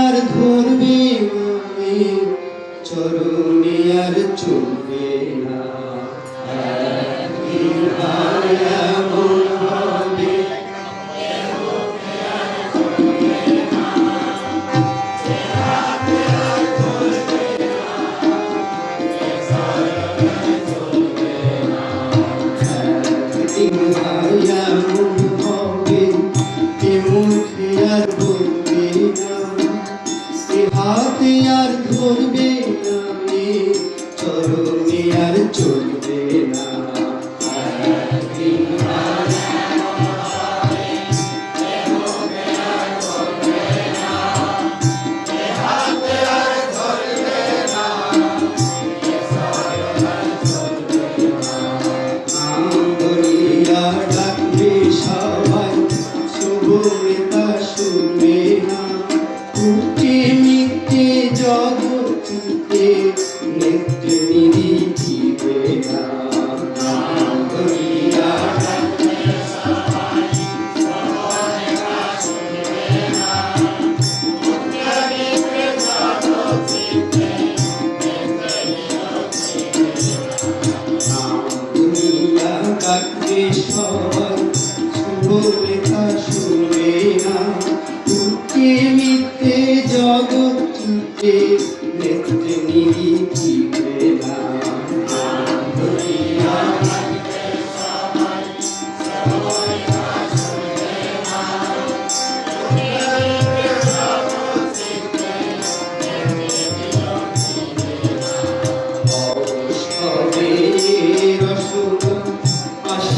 আর ধরবে না, চরণে আর চলবে না। একদিন আর এমন হবে আর বলবে না, হাতে আর ধরবে না, চরণে আর চলবে না। শুনবে না, উঠে মিথ্যে জগৎকে নেত্রে নিরিখিবে না। সবাই শুভলেখা শুনবে না, উঠে মিথ্যে জগৎকে নেত্রে নিরিখিবে না।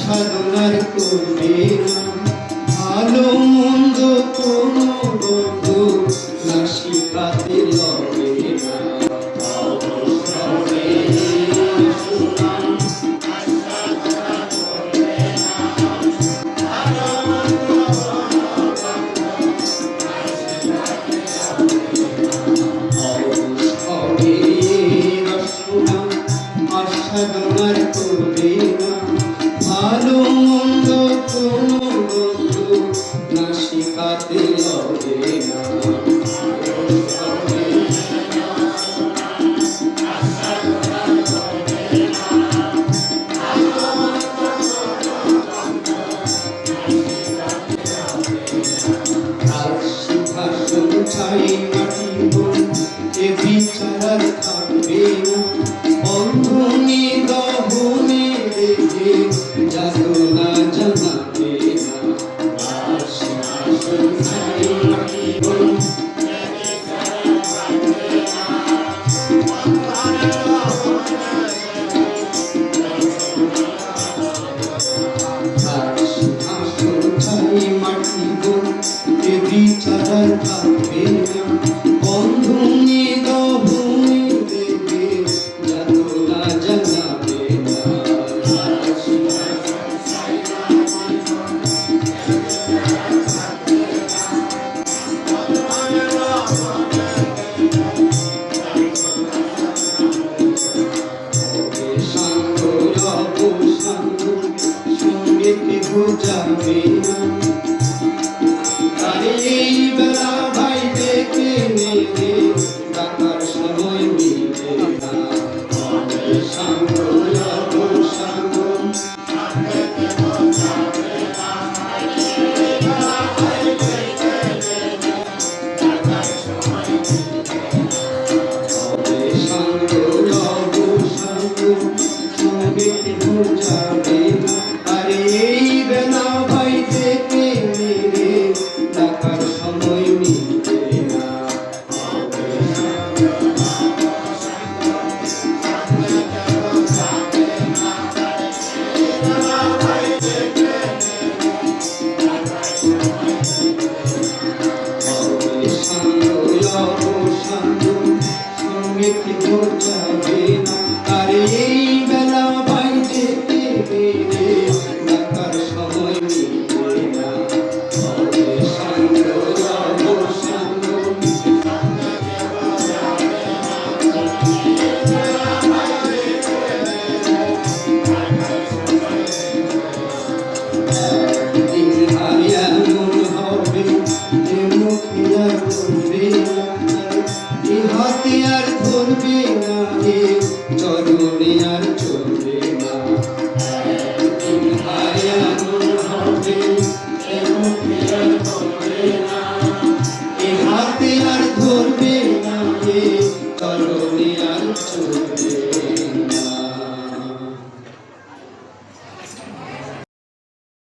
সাধনার করবে না, ভালো মন্দ কোনো বন্ধু নাসিকাতে লবে না। সাধনার করবে না, ভালো মন্দ কোনো বন্ধু নাসিকাতে লবে না। সিংহাসন ছাই মাটি এ বিচার থাকবে না, বন্ধনে দহনে রেখে যাতনা জানাবে না। সিংহাসন ছাই মাটি সিংহাসন ছাই মাটি এ বিচার থাকবে না, বন্ধনে দহনে রেখে যাতনা জানাবে না। সঙ্গে কেহ যাবে না, আরে এই বেলা ভাই দেখে নেবে, ডাকার সময় মিলবে না। সাঙ্গ সাঙ্গ সঙ্গে কেহ যাবে না, আরে এই বেলা ভাই দেখে নেবে, ডাকার সময় মিলবে না। সঙ্গে কেহ যাবে না, আরে এই বেলা ভাই দেখে নেবে, ডাকার সময় মিলবে না। একদিন আর এমন হবে যে মুখে আর বলবে না, এ মুখে